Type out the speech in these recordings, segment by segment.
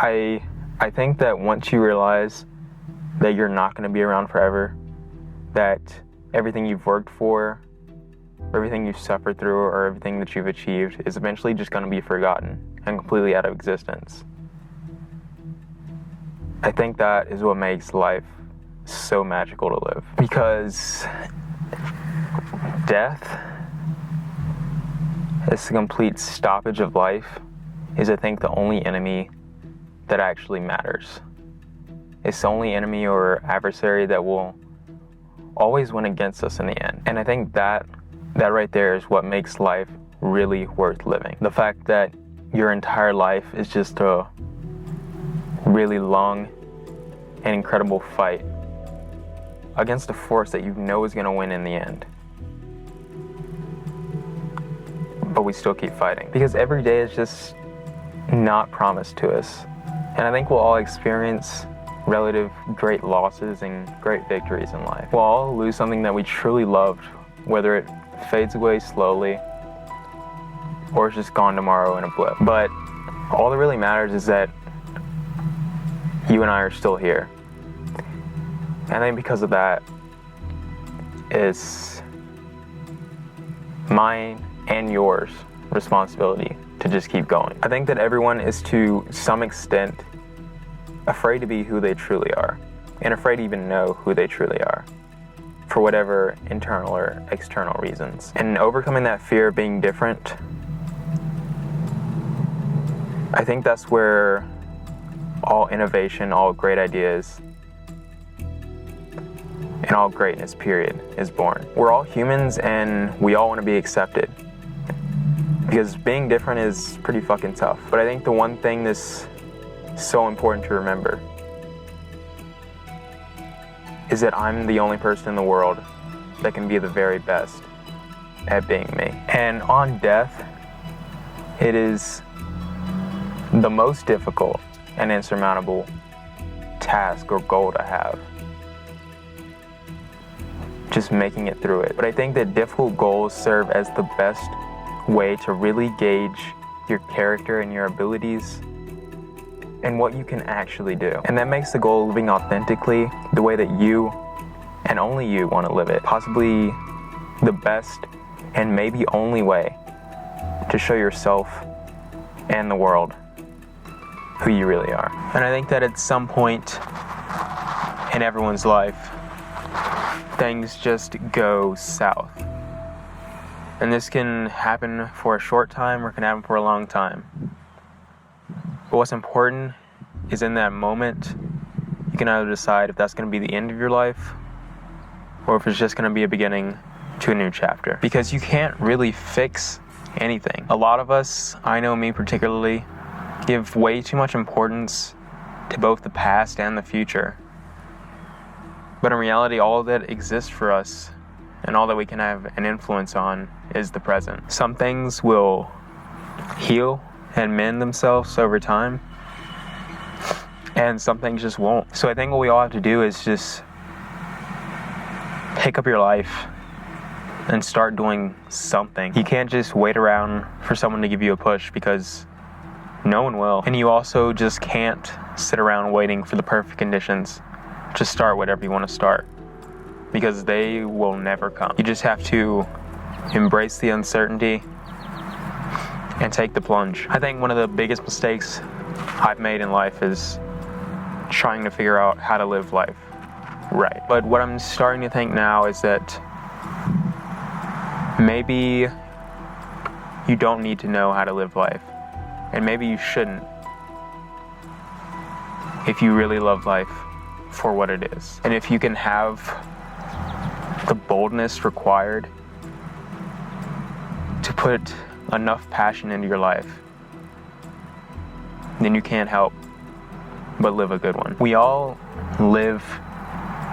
I think that once you realize that you're not going to be around forever, that everything you've worked for, or everything you've suffered through, or everything that you've achieved is eventually just going to be forgotten and completely out of existence. I think that is what makes life so magical to live. Because death, as the complete stoppage of life, is I think the only enemy that actually matters. It's the only enemy or adversary that will always win against us in the end. And I think that right there is what makes life really worth living. The fact that your entire life is just a really long and incredible fight against a force that you know is going to win in the end. But we still keep fighting. Because every day is just not promised to us. And I think we'll all experience relative great losses and great victories in life. We'll all lose something that we truly loved, whether it fades away slowly or it's just gone tomorrow in a blip. But all that really matters is that you and I are still here. And I think because of that, it's mine and yours responsibility to just keep going. I think that everyone is to some extent afraid to be who they truly are, and afraid to even know who they truly are, for whatever internal or external reasons. And overcoming that fear of being different, I think that's where all innovation, all great ideas, and all greatness, period, is born. We're all humans and we all want to be accepted. Because being different is pretty fucking tough. But I think the one thing that's so important to remember is that I'm the only person in the world that can be the very best at being me. And on death, it is the most difficult and insurmountable task or goal to have. Just making it through it. But I think that difficult goals serve as the best way to really gauge your character and your abilities and what you can actually do. And that makes the goal of living authentically the way that you and only you want to live it possibly the best and maybe only way to show yourself and the world who you really are. And I think that at some point in everyone's life, things just go south. And this can happen for a short time or can happen for a long time. But what's important is in that moment, you can either decide if that's going to be the end of your life or if it's just going to be a beginning to a new chapter. Because you can't really fix anything. A lot of us, I know me particularly, give way too much importance to both the past and the future. But in reality, all that exists for us and all that we can have an influence on is the present. Some things will heal and mend themselves over time, and some things just won't. So I think what we all have to do is just pick up your life and start doing something. You can't just wait around for someone to give you a push, because no one will. And you also just can't sit around waiting for the perfect conditions to start whatever you want to start, because they will never come. You just have to embrace the uncertainty and take the plunge. I think one of the biggest mistakes I've made in life is trying to figure out how to live life right. But what I'm starting to think now is that maybe you don't need to know how to live life, and maybe you shouldn't if you really love life for what it is. And if you can have the boldness required to put enough passion into your life, then you can't help but live a good one. We all live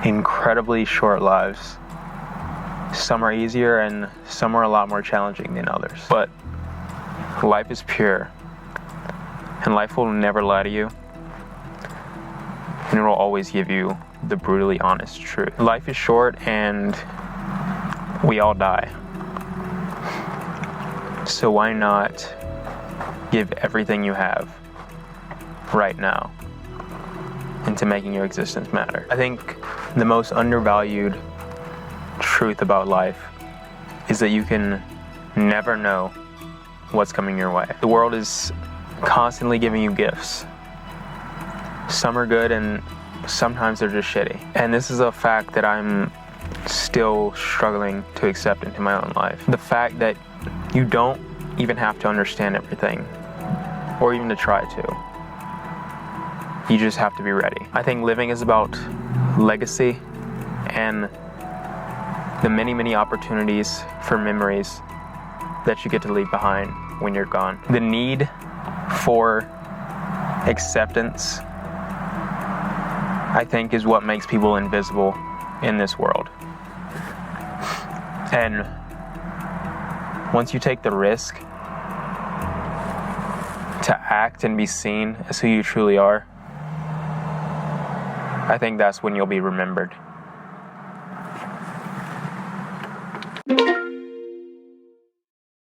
incredibly short lives. Some are easier and some are a lot more challenging than others. But life is pure, and life will never lie to you, and it will always give you the brutally honest truth. Life is short and we all die. So why not give everything you have right now into making your existence matter. I think the most undervalued truth about life is that you can never know what's coming your way. The world is constantly giving you gifts. Some are good and sometimes they're just shitty. And this is a fact that I'm still struggling to accept into my own life. The fact that you don't even have to understand everything, or even to try to. You just have to be ready. I think living is about legacy and the many, many opportunities for memories that you get to leave behind when you're gone. The need for acceptance, I think, is what makes people invisible in this world. And once you take the risk to act and be seen as who you truly are, I think that's when you'll be remembered.